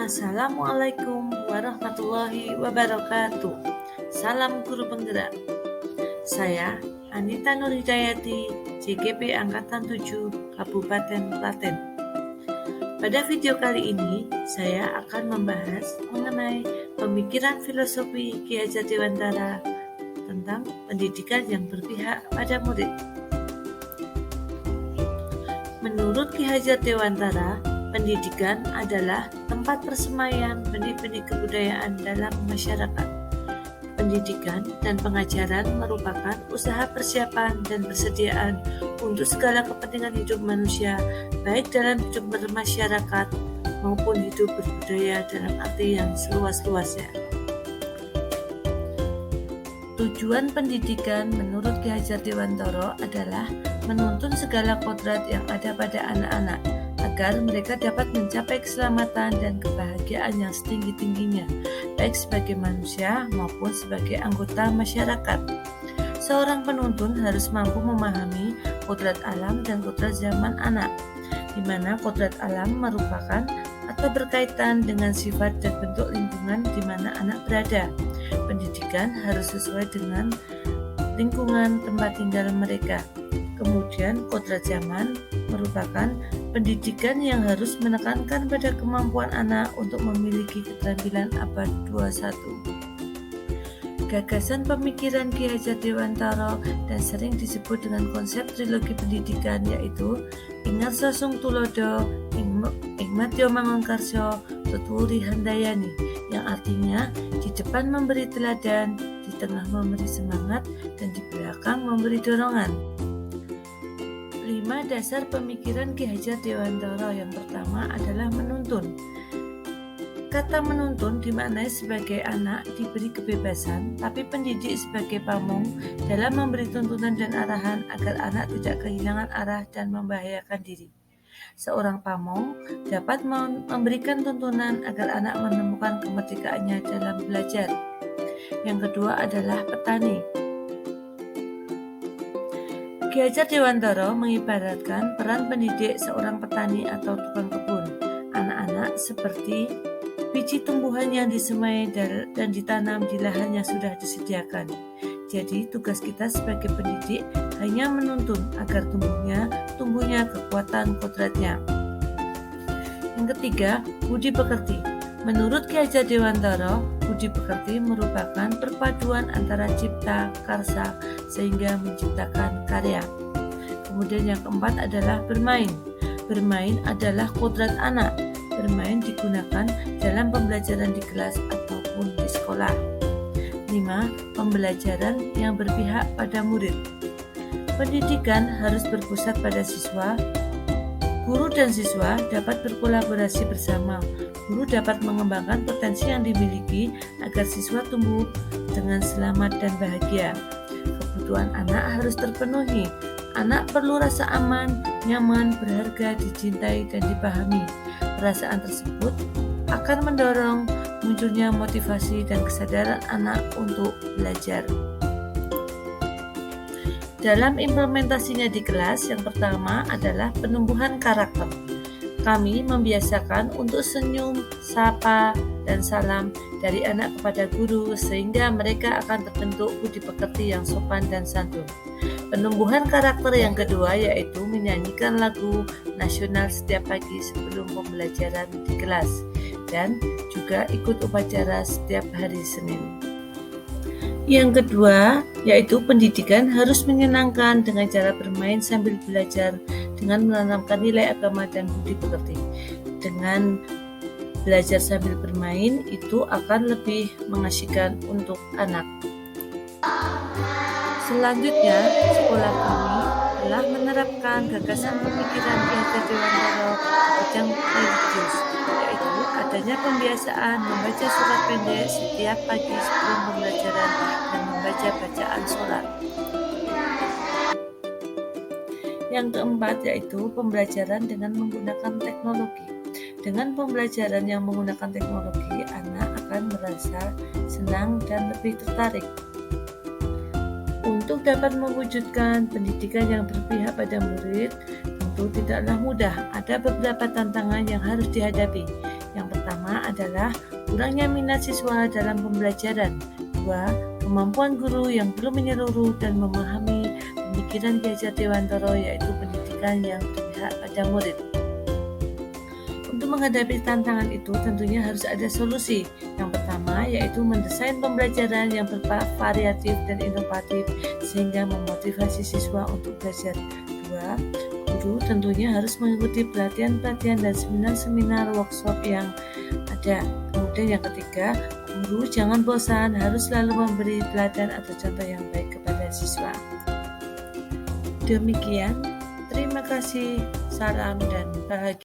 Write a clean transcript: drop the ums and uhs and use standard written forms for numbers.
Assalamualaikum warahmatullahi wabarakatuh. Salam guru penggerak. Saya Anita Nurhidayati, JGP Angkatan 7, Kabupaten Klaten. Pada video kali ini, saya akan membahas mengenai pemikiran filosofi Ki Hajar Dewantara tentang pendidikan yang berpihak pada murid. Menurut Ki Hajar Dewantara, pendidikan adalah tempat persemaian benih-benih kebudayaan dalam masyarakat. Pendidikan dan pengajaran merupakan usaha persiapan dan persediaan untuk segala kepentingan hidup manusia, baik dalam hidup bermasyarakat maupun hidup berbudaya dalam arti yang seluas-luasnya. Tujuan pendidikan menurut Ki Hajar Dewantara adalah menuntun segala kodrat yang ada pada anak-anak agar mereka dapat mencapai keselamatan dan kebahagiaan yang setinggi-tingginya, baik sebagai manusia maupun sebagai anggota masyarakat. Seorang penuntun harus mampu memahami kodrat alam dan kodrat zaman anak, di mana kodrat alam merupakan atau berkaitan dengan sifat dan bentuk lingkungan di mana anak berada. Pendidikan harus sesuai dengan lingkungan tempat tinggal mereka. Kemudian kodrat zaman merupakan pendidikan yang harus menekankan pada kemampuan anak untuk memiliki keterampilan abad 21. Gagasan pemikiran Ki Hajar Dewantara dan sering disebut dengan konsep trilogi pendidikan yaitu Ingarso Sung Tulodo, Ingmatyo Mangunkarso, Tuturi Handayani, yang artinya di depan memberi teladan, di tengah memberi semangat, dan di belakang memberi dorongan. 5 dasar pemikiran Ki Hajar Dewantara. Yang pertama adalah menuntun. Kata menuntun dimaknai sebagai anak diberi kebebasan, tapi pendidik sebagai pamong dalam memberi tuntunan dan arahan agar anak tidak kehilangan arah dan membahayakan diri. Seorang pamong dapat memberikan tuntunan agar anak menemukan kemerdekaannya dalam belajar. Yang kedua adalah petani. Ki Hajar Dewantara mengibaratkan peran pendidik seorang petani atau tukang kebun. Anak-anak seperti biji tumbuhan yang disemai dan ditanam di lahan yang sudah disediakan. Jadi tugas kita sebagai pendidik hanya menuntun agar tumbuhnya kekuatan kodratnya. Yang ketiga, budi pekerti. Menurut Ki Hajar Dewantara, budi pekerti merupakan perpaduan antara cipta, karsa, sehingga menciptakan karya. Kemudian yang keempat adalah bermain. Bermain adalah kodrat anak. Bermain digunakan dalam pembelajaran di kelas ataupun di sekolah. 5. Pembelajaran yang berpihak pada murid. Pendidikan harus berpusat pada siswa. Guru dan siswa dapat berkolaborasi bersama. Guru dapat mengembangkan potensi yang dimiliki agar siswa tumbuh dengan selamat dan bahagia. Kebutuhan anak harus terpenuhi. Anak perlu rasa aman, nyaman, berharga, dicintai, dan dipahami. Perasaan tersebut akan mendorong munculnya motivasi dan kesadaran anak untuk belajar. Dalam implementasinya di kelas, yang pertama adalah penumbuhan karakter. Kami membiasakan untuk senyum, sapa, dan salam dari anak kepada guru sehingga mereka akan terbentuk budi pekerti yang sopan dan santun. Penumbuhan karakter yang kedua yaitu menyanyikan lagu nasional setiap pagi sebelum pembelajaran di kelas dan juga ikut upacara setiap hari Senin. Yang kedua yaitu pendidikan harus menyenangkan dengan cara bermain sambil belajar dengan menanamkan nilai agama dan budi pekerti. Dengan belajar sambil bermain itu akan lebih mengasyikan untuk anak. Selanjutnya, sekolah kami telah menerapkan gagasan pemikiran Ki Hajar Dewantara bidang religius, yaitu adanya pembiasaan membaca surat pendek setiap pagi sebelum pembelajaran dan membaca bacaan sholat. Yang keempat yaitu pembelajaran dengan menggunakan teknologi. Dengan pembelajaran yang menggunakan teknologi, anak akan merasa senang dan lebih tertarik. Untuk dapat mewujudkan pendidikan yang berpihak pada murid, tentu tidaklah mudah. Ada beberapa tantangan yang harus dihadapi. Yang pertama pertama adalah kurangnya minat siswa dalam pembelajaran. Dua, kemampuan guru yang belum menyeluruh dan memahami pemikiran Ki Hajar Dewantara, yaitu pendidikan yang berpihak pada murid. Untuk menghadapi tantangan itu tentunya harus ada solusi. Yang pertama yaitu mendesain pembelajaran yang bervariatif dan inovatif sehingga memotivasi siswa untuk belajar. Dua, guru tentunya harus mengikuti pelatihan-pelatihan dan seminar-seminar workshop yang ada. Kemudian yang ketiga, guru jangan bosan, harus selalu memberi teladan atau contoh yang baik kepada siswa. Demikian, terima kasih, salam dan bahagia.